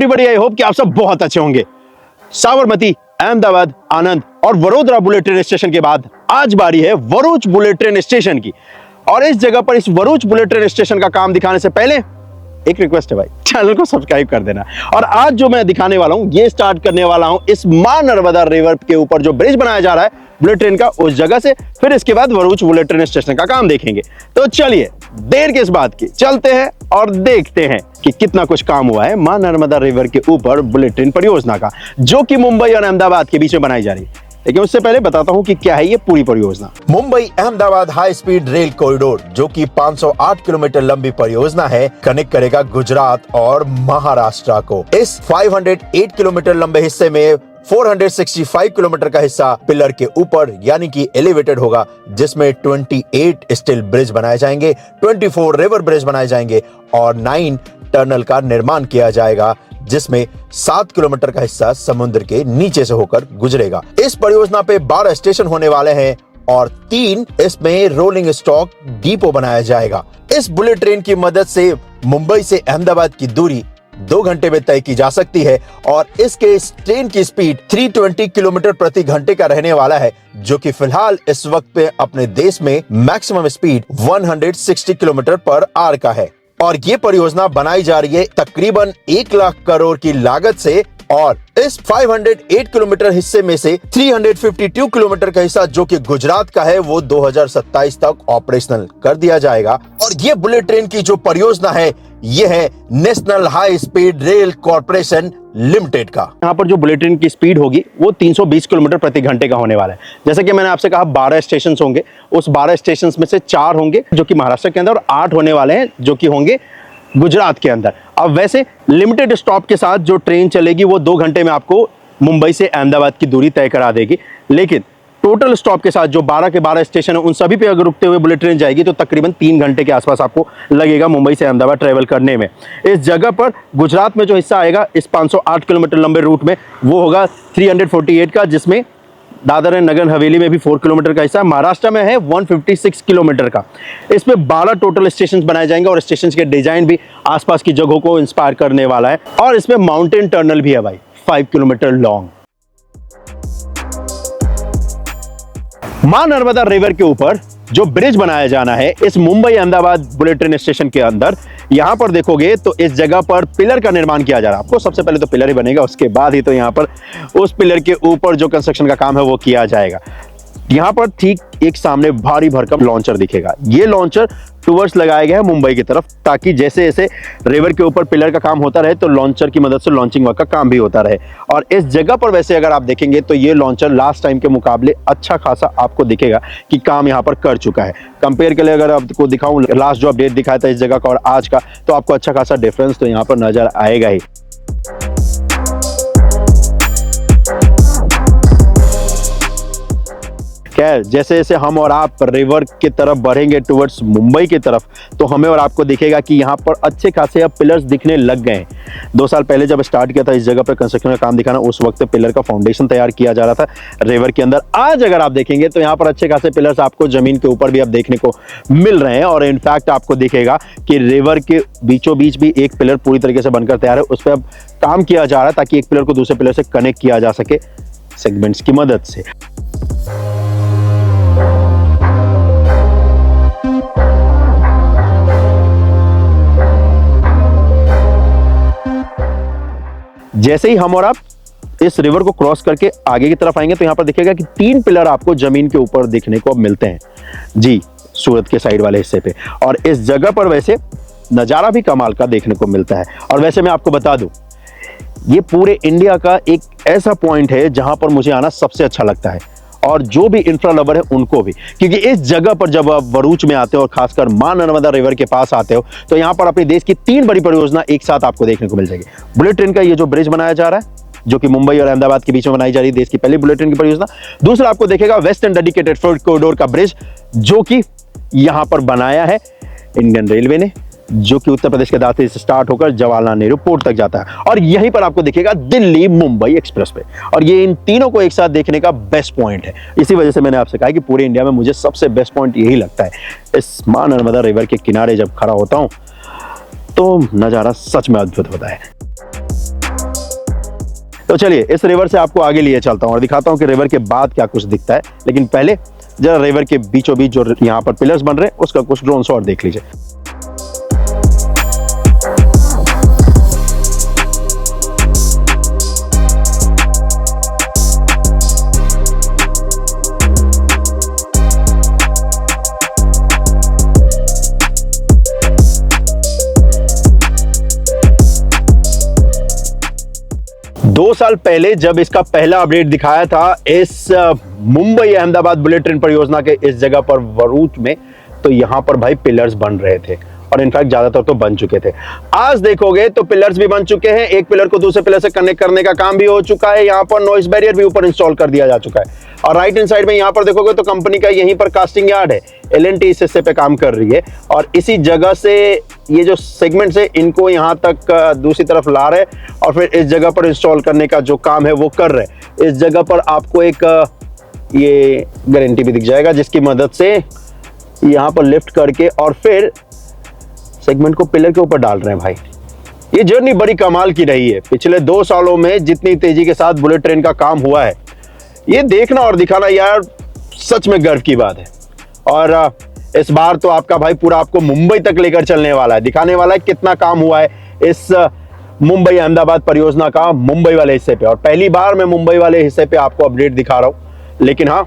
Everybody, I hope कि आप सब बहुत अच्छे होंगे। साबरमती, अहमदाबाद, आनंद और वडोदरा बुलेट ट्रेन स्टेशन के बाद आज बारी है भरूच बुलेट ट्रेन स्टेशन की। और इस जगह पर, इस भरूच बुलेट ट्रेन स्टेशन का काम दिखाने से पहले एक रिक्वेस्ट है भाई, चैनल को सब्सक्राइब कर देना। और आज जो मैं दिखाने वाला हूं, ये स्टार्ट करने वाला हूं इस मां नर्मदा रिवर के ऊपर जो ब्रिज बनाया जा रहा है बुलेट ट्रेन का, उस जगह से। फिर इसके बाद भरूच बुलेट ट्रेन स्टेशन का काम देखेंगे। तो चलिए देर किस बात की, चलते हैं और देखते हैं कि कितना कुछ काम हुआ है मां नर्मदा रिवर के ऊपर बुलेट ट्रेन परियोजना का, जो कि मुंबई और अहमदाबाद के बीच में बनाई जा रही है। लेकिन उससे पहले बताता हूं कि क्या है ये पूरी परियोजना। Mumbai Ahmedabad high speed rail corridor, जो कि 508 किलोमीटर लंबी परियोजना है, कनेक्ट करेगा गुजरात और महाराष्ट्र को। इस 508 किलोमीटर लंबे हिस्से में 465 किलोमीटर का हिस्सा पिलर के ऊपर यानी कि एलिवेटेड होगा, जिसमें 28 स्टील ब्रिज बनाए जाएंगे, 24 रिवर ब्रिज बनाए जाएंगे और 9 टनल का निर्माण किया जाएगा, जिसमें 7 किलोमीटर का हिस्सा समुद्र के नीचे से होकर गुजरेगा। इस परियोजना पे 12 स्टेशन होने वाले हैं और 3 इसमें रोलिंग स्टॉक डिपो बनाया जाएगा। इस बुलेट ट्रेन की मदद से मुंबई से अहमदाबाद की दूरी 2 घंटे में तय की जा सकती है और इसके ट्रेन की स्पीड 320 किलोमीटर प्रति घंटे का रहने वाला है, जो कि फिलहाल इस वक्त पे अपने देश में maximum speed 160 kilometre per hour का है। और ये परियोजना बनाई जा रही है तकरीबन 1 लाख करोड़ की लागत से, और इस 508 किलोमीटर हिस्से में से 352 किलोमीटर का हिस्सा जो कि गुजरात का है, वो 2027 तक ऑपरेशनल कर दिया जाएगा। और ये बुलेट ट्रेन की जो परियोजना है, ये है national high speed rail corporation limited का। यहाँ पर जो बुलेट ट्रेन की स्पीड होगी वो 320 किलोमीटर प्रति घंटे का होने वाला है। जैसे कि मैंने आपसे कहा 12 स्टेशन होंगे, उस 12 स्टेशन में से 4 होंगे जो कि महाराष्ट्र के अंदर और 8 होने वाले हैं जो कि होंगे गुजरात के अंदर। अब वैसे लिमिटेड स्टॉप के साथ जो ट्रेन चलेगी वो 2 घंटे में आपको मुंबई से अहमदाबाद की दूरी तय करा देगी। लेकिन टोटल स्टॉप के साथ जो 12 के 12 स्टेशन है, उन सभी पे अगर रुकते हुए बुलेट ट्रेन जाएगी तो तकरीबन 3 घंटे के आसपास आपको लगेगा मुंबई से अहमदाबाद ट्रेवल करने में। इस जगह पर गुजरात में जो हिस्सा आएगा इस 508 किलोमीटर लंबे रूट में, वो होगा 348 का, जिसमें दादर एंड नगर हवेली में भी 4 किलोमीटर का हिस्सा, महाराष्ट्र में है 156 किलोमीटर का। इसमें 12 टोटल स्टेशन बनाए जाएंगे और स्टेशन के डिजाइन भी आसपास की जगहों को इंस्पायर करने वाला है। और इसमें माउंटेन टनल भी है भाई, 5 किलोमीटर लॉन्ग। मां नर्मदा रिवर के ऊपर जो ब्रिज बनाया जाना है इस Mumbai Ahmedabad bullet train station के अंदर, यहां पर देखोगे तो इस जगह पर पिलर का निर्माण किया जा रहा है। आपको सबसे पहले तो पिलर ही बनेगा, उसके बाद ही तो यहां पर उस पिलर के ऊपर जो कंस्ट्रक्शन का काम है वो किया जाएगा। यहां पर ठीक एक सामने भारी भरकम लॉन्चर दिखेगा। ये लॉन्चर टूवर्ड्स लगाया गया है मुंबई की तरफ, ताकि जैसे जैसे रिवर के ऊपर पिलर का काम होता रहे तो लॉन्चर की मदद से लॉन्चिंग वर्क का काम भी होता रहे। और इस जगह पर वैसे अगर आप देखेंगे तो ये लॉन्चर लास्ट टाइम के मुकाबले अच्छा खासा आपको दिखेगा कि काम यहाँ पर कर चुका है। कंपेयर के लिए अगर आपको दिखाऊं लास्ट जो अपडेट दिखाया था इस जगह का और आज का, तो आपको अच्छा खासा डिफरेंस तो यहाँ पर नजर आएगा ही। खैर, जैसे जैसे हम और आप रिवर की तरफ बढ़ेंगे टुवर्ड्स मुंबई की तरफ, तो हमें और आपको दिखेगा कि यहाँ पर अच्छे खासे अब पिलर्स दिखने लग गए हैं। 2 साल पहले जब स्टार्ट किया था इस जगह पर कंस्ट्रक्शन का काम दिखाना, उस वक्त पिलर का फाउंडेशन तैयार किया जा रहा था रिवर के अंदर। आज अगर आप देखेंगे तो यहाँ पर अच्छे खासे पिलर्स आपको जमीन के ऊपर भी अब देखने को मिल रहे हैं। और इनफैक्ट आपको दिखेगा कि रिवर के बीचों बीच भी एक पिलर पूरी तरीके से बनकर तैयार है, उस पर अब काम किया जा रहा है ताकि एक पिलर को दूसरे पिलर से कनेक्ट किया जा सके सेगमेंट्स की मदद से। जैसे ही हम और आप इस रिवर को क्रॉस करके आगे की तरफ आएंगे तो यहां पर दिखेगा कि 3 पिलर आपको जमीन के ऊपर देखने को अब मिलते हैं जी, सूरत के साइड वाले हिस्से पे। और इस जगह पर वैसे नजारा भी कमाल का देखने को मिलता है। और वैसे मैं आपको बता दूं, ये पूरे इंडिया का एक ऐसा पॉइंट है जहां पर मुझे आना सबसे अच्छा लगता है, और जो भी इंफ्रा लवर है उनको भी, क्योंकि इस जगह पर जब आप भरूच में आते हो और खासकर मां नर्मदा रिवर के पास आते हो तो यहां पर अपने देश की 3 बड़ी परियोजना एक साथ आपको देखने को मिल जाएगी। बुलेट ट्रेन का ये जो ब्रिज बनाया जा रहा है, जो कि मुंबई और अहमदाबाद के बीच में बनाई जा रही है, देश की पहली बुलेट ट्रेन की परियोजना। दूसरा आपको देखेगा वेस्टर्न डेडिकेटेड फ्रेट कॉरिडोर का ब्रिज, जो कि यहां पर बनाया है इंडियन रेलवे ने, जो कि उत्तर प्रदेश के दादर से स्टार्ट होकर जवाहरलाल नेहरू पोर्ट तक जाता है। और यहीं पर आपको दिखेगा दिल्ली मुंबई एक्सप्रेस वे। और ये इन तीनों को एक साथ देखने का बेस्ट पॉइंट है। इसी वजह से मैंने आपसे कहा कि पूरे इंडिया में मुझे सबसे बेस्ट पॉइंट यही लगता है। इस मां नर्मदा रिवर के किनारे जब खड़ा होता हूं तो नजारा सच में अद्भुत होता है। तो चलिए इस रिवर से आपको आगे लिए चलता हूँ और दिखाता हूँ कि रिवर के बाद क्या कुछ दिखता है। लेकिन पहले जरा रिवर के बीचों बीच जो यहाँ पर पिलर्स बन रहे हैं उसका कुछ ड्रोन शॉट देख लीजिए। 2 साल पहले जब इसका पहला अपडेट दिखाया था इस मुंबई अहमदाबाद बुलेट ट्रेन परियोजना के इस जगह पर वरूच में, तो यहां पर भाई पिलर्स बन रहे थे और इनफैक्ट ज्यादातर तो बन चुके थे। आज देखोगे तो पिलर्स भी बन चुके हैं, एक पिलर को दूसरे पिलर से कनेक्ट करने का काम भी हो चुका है, यहाँ पर नॉइस बैरियर भी ऊपर इंस्टॉल कर दिया जा चुका है। और राइट हैंड साइड में यहाँ पर देखोगे तो कंपनी का यहीं पर कास्टिंग यार्ड है, L&T इस हिस्से पे काम कर रही है और इसी जगह से ये जो सेगमेंट्स है इनको यहाँ तक दूसरी तरफ ला रहे और फिर इस जगह पर इंस्टॉल करने का जो काम है वो कर रहे। इस जगह पर आपको एक ये गारंटी भी दिख जाएगा जिसकी मदद से यहाँ पर लिफ्ट करके और फिर सेगमेंट को पिलर के ऊपर डाल रहे हैं। भाई ये जर्नी बड़ी कमाल की रही है। पिछले 2 सालों में जितनी तेजी के साथ बुलेट ट्रेन का काम हुआ है, ये देखना और दिखाना यार सच में गर्व की बात है। और इस बार तो आपका भाई पूरा आपको मुंबई तक लेकर चलने वाला है, दिखाने वाला है कितना काम हुआ है इस मुंबई अहमदाबाद परियोजना का मुंबई वाले हिस्से पे। और पहली बार मैं मुंबई वाले हिस्से पे आपको अपडेट दिखा रहा हूं, लेकिन हाँ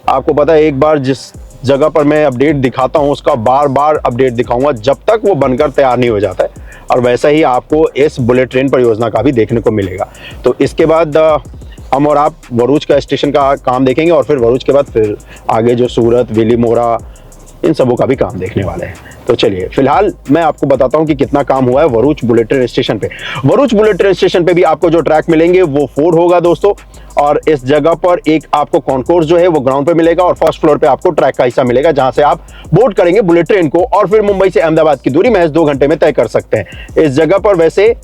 आपको पता है एक बार जिस जगह पर मैं अपडेट दिखाता हूं उसका बार बार अपडेट दिखाऊंगा जब तक वो बनकर तैयार नहीं हो जाता है। और वैसा ही आपको इस बुलेट ट्रेन परियोजना का भी देखने को मिलेगा। तो इसके बाद हम और आप वरूच का स्टेशन का काम देखेंगे और फिर वरूच के बाद फिर आगे जो सूरत, विलीमोरा, इन सबों का भी काम देखने वाले हैं। तो चलिए फिलहाल मैं आपको बताता हूं कि कितना काम हुआ है वरूच बुलेट ट्रेन स्टेशन पे। वरूच बुलेट ट्रेन स्टेशन पे भी आपको जो ट्रैक मिलेंगे वो 4 होगा दोस्तों। और इस जगह पर एक आपको कॉन्कोर्स जो है वो ग्राउंड पे मिलेगा और फर्स्ट फ्लोर पे आपको ट्रैक का हिस्सा मिलेगा जहां से आप बोर्ड करेंगे बुलेट ट्रेन को और फिर मुंबई से अहमदाबाद की दूरी महज 2 घंटे में तय कर सकते हैं। इस जगह पर वैसे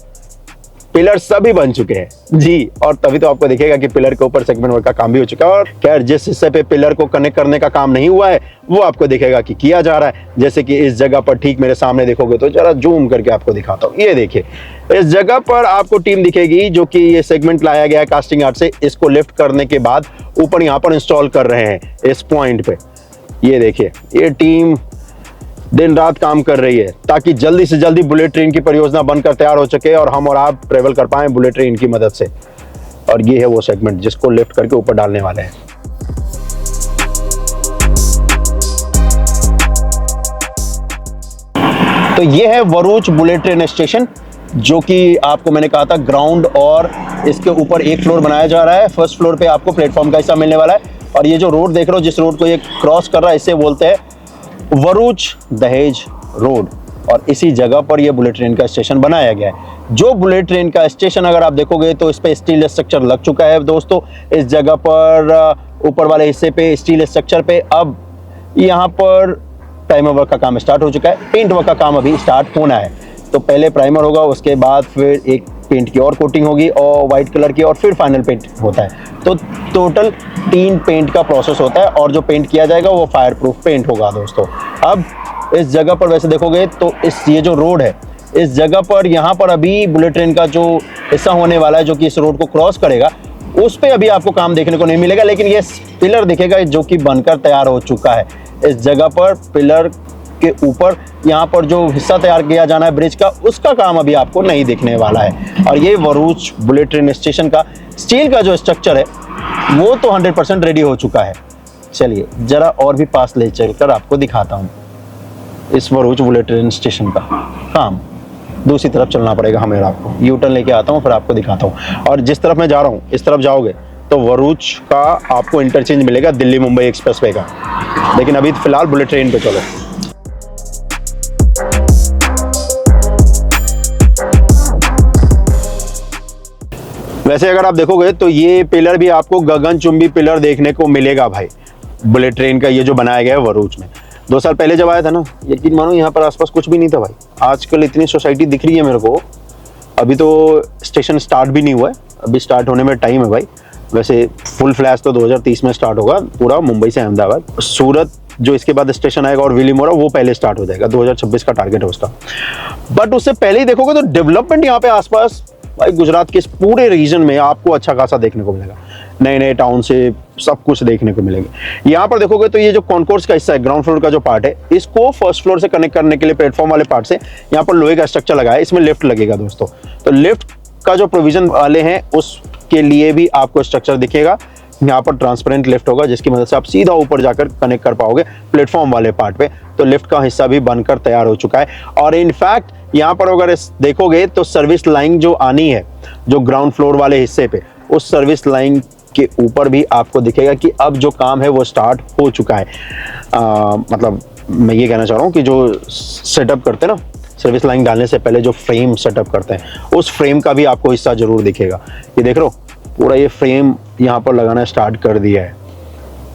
पिलर सभी बन चुके हैं जी, और तभी तो आपको दिखेगा कि पिलर के ऊपर सेगमेंट वर्क का काम भी हो चुका है। और खैर जिस हिस्से पे पिलर को कनेक्ट करने का काम नहीं हुआ है वो आपको दिखेगा कि किया जा रहा है। जैसे कि इस जगह पर ठीक मेरे सामने देखोगे तो जरा जूम करके आपको दिखाता हूँ। ये देखिए इस जगह पर आपको टीम दिखेगी जो कि ये सेगमेंट लाया गया है कास्टिंग यार्ड से, इसको लिफ्ट करने के बाद ऊपर यहाँ पर इंस्टॉल कर रहे हैं इस पॉइंट पे। ये देखिए ये टीम दिन रात काम कर रही है ताकि जल्दी से जल्दी बुलेट ट्रेन की परियोजना बनकर तैयार हो सके और हम और आप ट्रेवल कर पाएं बुलेट ट्रेन की मदद से। और ये है वो सेगमेंट जिसको लिफ्ट करके ऊपर डालने वाले हैं। तो ये है वरूच बुलेट ट्रेन स्टेशन जो कि आपको मैंने कहा था ग्राउंड और इसके ऊपर एक फ्लोर बनाया जा रहा है। फर्स्ट फ्लोर पे आपको प्लेटफॉर्म का हिस्सा मिलने वाला है और ये जो रोड देख रहे हो जिस रोड को ये क्रॉस कर रहा है इसे बोलते हैं वरूच दहेज रोड। और इसी जगह पर यह बुलेट ट्रेन का स्टेशन बनाया गया है। जो बुलेट ट्रेन का स्टेशन अगर आप देखोगे तो इस पे स्टील स्ट्रक्चर लग चुका है दोस्तों। इस जगह पर ऊपर वाले हिस्से पे स्टील स्ट्रक्चर पे अब यहाँ पर प्राइमर वर्क का काम स्टार्ट हो चुका है, पेंट वर्क का काम अभी स्टार्ट होना है। तो पहले प्राइमर होगा, उसके बाद फिर एक पेंट की और कोटिंग होगी और वाइट कलर की और फिर फाइनल पेंट होता है। तो टोटल 3 पेंट का प्रोसेस होता है और जो पेंट किया जाएगा वो फायर प्रूफ पेंट होगा दोस्तों। अब इस जगह पर वैसे देखोगे तो ये जो रोड है इस जगह पर यहाँ पर अभी बुलेट ट्रेन का जो हिस्सा होने वाला है जो कि इस रोड को क्रॉस करेगा उस पे अभी आपको काम देखने को नहीं मिलेगा, लेकिन ये पिलर दिखेगा जो कि बनकर तैयार हो चुका है। इस जगह पर पिलर के ऊपर यहाँ पर जो हिस्सा तैयार किया जाना है ब्रिज का उसका काम अभी आपको नहीं दिखने वाला है। और ये वरूच बुलेट ट्रेन स्टेशन का स्टील का जो स्ट्रक्चर है वो तो 100% रेडी हो चुका है। चलिए जरा और भी पास ले चलकर आपको दिखाता हूँ इस वरूच बुलेट ट्रेन स्टेशन का काम। दूसरी तरफ चलना पड़ेगा हमें, आपको यू टर्न लेके आता हूँ फिर आपको दिखाता हूँ। और जिस तरफ मैं जा रहा हूँ इस तरफ जाओगे तो वरूच का आपको इंटरचेंज मिलेगा दिल्ली मुंबई एक्सप्रेसवे का। लेकिन अभी फिलहाल बुलेट ट्रेन पे चलो। वैसे अगर आप देखोगे तो ये पिलर भी आपको गगनचुंबी पिलर देखने को मिलेगा भाई बुलेट ट्रेन का, ये जो बनाया गया है वरूच में। 2 साल पहले जब आया था ना, यकीन मानो यहाँ पर आसपास कुछ भी नहीं था भाई। आजकल इतनी सोसाइटी दिख रही है मेरे को। अभी तो स्टेशन स्टार्ट भी नहीं हुआ है, अभी स्टार्ट होने में टाइम है भाई। वैसे फुल फ्लैश तो 2030 में स्टार्ट होगा पूरा मुंबई से अहमदाबाद। सूरत जो इसके बाद स्टेशन आएगा और विलीमोरा वो पहले स्टार्ट हो जाएगा, 2026 का टारगेट है उसका। बट उससे पहले ही देखोगे तो डेवलपमेंट यहाँ पे आसपास भाई गुजरात के इस पूरे रीजन में आपको अच्छा खासा देखने को मिलेगा, नए नए टाउन से सब कुछ देखने को मिलेगा। यहाँ पर देखोगे तो ये जो कॉन्कोर्स का हिस्सा है, ग्राउंड फ्लोर का जो पार्ट है, इसको फर्स्ट फ्लोर से कनेक्ट करने के लिए प्लेटफॉर्म वाले पार्ट से यहाँ पर लोहे का स्ट्रक्चर लगा है, इसमें लिफ्ट लगेगा दोस्तों। तो लिफ्ट का जो प्रोविजन वाले हैं उसके लिए भी आपको स्ट्रक्चर दिखेगा। यहाँ पर ट्रांसपेरेंट लिफ्ट होगा जिसकी मदद से आप सीधा ऊपर जाकर कनेक्ट कर पाओगे प्लेटफॉर्म वाले पार्ट पे। तो लिफ्ट का हिस्सा भी बनकर तैयार हो चुका है। और इनफैक्ट यहाँ पर अगर देखोगे तो सर्विस लाइन जो आनी है जो ग्राउंड फ्लोर वाले हिस्से पे, उस सर्विस लाइन के ऊपर भी आपको दिखेगा कि अब जो काम है वो स्टार्ट हो चुका है। मतलब मैं ये कहना चाह रहा हूँ कि जो सेटअप करते हैं ना, सर्विस लाइन डालने से पहले जो फ्रेम सेटअप करते हैं, उस फ्रेम का भी आपको हिस्सा जरूर दिखेगा। ये देख रहे हो, पूरा ये फ्रेम यहाँ पर लगाना स्टार्ट कर दिया है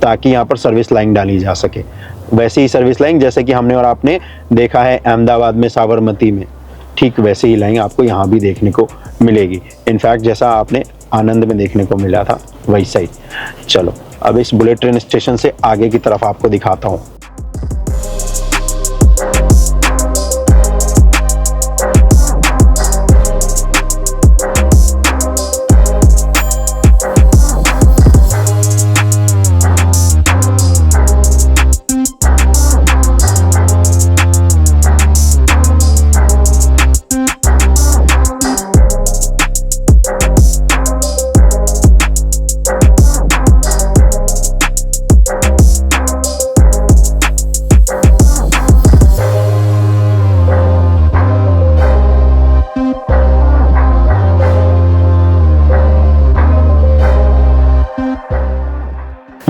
ताकि यहाँ पर सर्विस लाइन डाली जा सके। वैसे ही सर्विस लाइन जैसे कि हमने और आपने देखा है अहमदाबाद में साबरमती में, ठीक वैसे ही लाइन आपको यहाँ भी देखने को मिलेगी। इनफैक्ट जैसा आपने आनंद में देखने को मिला था वैसा ही। चलो अब इस बुलेट ट्रेन स्टेशन से आगे की तरफ आपको दिखाता हूँ।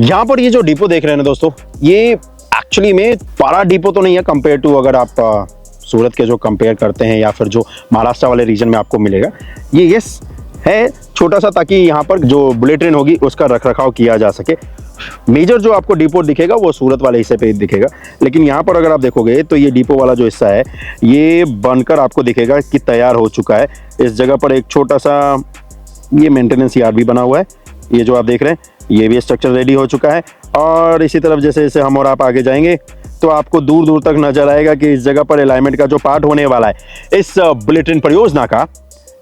यहाँ पर ये जो डिपो देख रहे हैं ना दोस्तों, ये एक्चुअली में बड़ा डिपो तो नहीं है कंपेयर टू अगर आप सूरत के जो कंपेयर करते हैं या फिर जो महाराष्ट्र वाले रीजन में आपको मिलेगा। ये यस है छोटा सा, ताकि यहाँ पर जो बुलेट ट्रेन होगी उसका रखरखाव किया जा सके। मेजर जो आपको डिपो दिखेगा वो सूरत वाले हिस्से पे दिखेगा, लेकिन यहाँ पर अगर आप देखोगे तो ये डिपो वाला जो हिस्सा है ये बनकर आपको दिखेगा कि तैयार हो चुका है। इस जगह पर एक छोटा सा ये मेंटेनेंस यार्ड भी बना हुआ है। ये जो आप देख रहे हैं ये भी स्ट्रक्चर रेडी हो चुका है। और इसी तरफ जैसे जैसे हम और आप आगे जाएंगे तो आपको दूर दूर तक नजर आएगा कि इस जगह पर अलाइनमेंट का जो पार्ट होने वाला है इस बुलेट ट्रेन परियोजना का,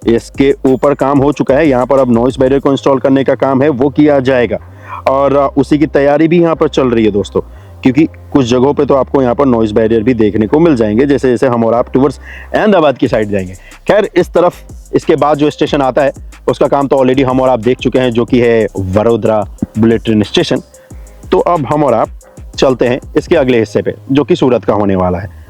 इसके ऊपर काम हो चुका है। यहाँ पर अब नॉइस बैरियर को इंस्टॉल करने का काम है वो किया जाएगा और उसी की तैयारी भी यहाँ पर चल रही है दोस्तों, क्योंकि कुछ जगहों पे तो आपको यहाँ पर नॉइस बैरियर भी देखने को मिल जाएंगे जैसे जैसे हम और आप टुवर्ड्स अहमदाबाद की साइड जाएंगे। खैर इस तरफ इसके बाद जो स्टेशन आता है उसका काम तो ऑलरेडी हम और आप देख चुके हैं, जो कि है वडोदरा बुलेट ट्रेन स्टेशन। तो अब हम और आप चलते हैं इसके अगले हिस्से पे जो कि सूरत का होने वाला है।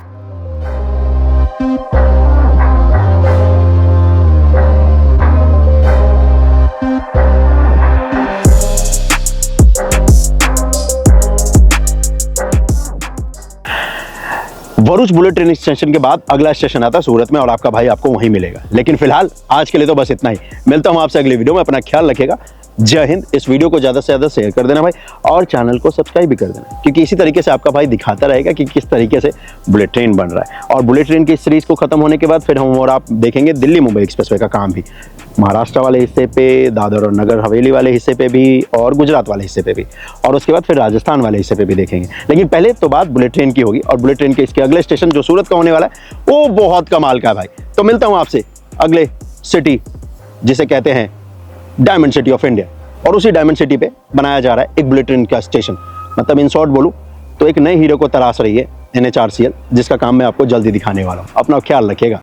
भरूच बुलेट ट्रेन स्टेशन के बाद अगला स्टेशन आता है सूरत में और आपका भाई आपको वहीं मिलेगा। लेकिन फिलहाल आज के लिए तो बस इतना ही। मिलता हूं आपसे अगले वीडियो में। अपना ख्याल रखिएगा। जय हिंद। इस वीडियो को ज़्यादा से ज़्यादा शेयर कर देना भाई और चैनल को सब्सक्राइब भी कर देना, क्योंकि इसी तरीके से आपका भाई दिखाता रहेगा कि किस तरीके से बुलेट ट्रेन बन रहा है। और बुलेट ट्रेन की सीरीज को खत्म होने के बाद फिर हम और आप देखेंगे दिल्ली मुंबई एक्सप्रेसवे का काम भी, महाराष्ट्र वाले हिस्से पे, दादर और नगर हवेली वाले हिस्से पे भी और गुजरात वाले हिस्से पे भी, और उसके बाद फिर राजस्थान वाले हिस्से पे भी देखेंगे। लेकिन पहले तो बात बुलेट ट्रेन की होगी और बुलेट ट्रेन के इसके अगले स्टेशन जो सूरत का होने वाला है वो बहुत कमाल का है भाई। तो मिलता हूं आपसे अगले सिटी जिसे कहते हैं डायमंड सिटी ऑफ इंडिया, और उसी डायमंड सिटी पे बनाया जा रहा है एक बुलेट ट्रेन का स्टेशन। मतलब इन शॉर्ट बोलूं तो एक नए हीरो को तराश रही है NHRCL, जिसका काम मैं आपको जल्दी दिखाने वाला हूं। अपना ख्याल रखिएगा।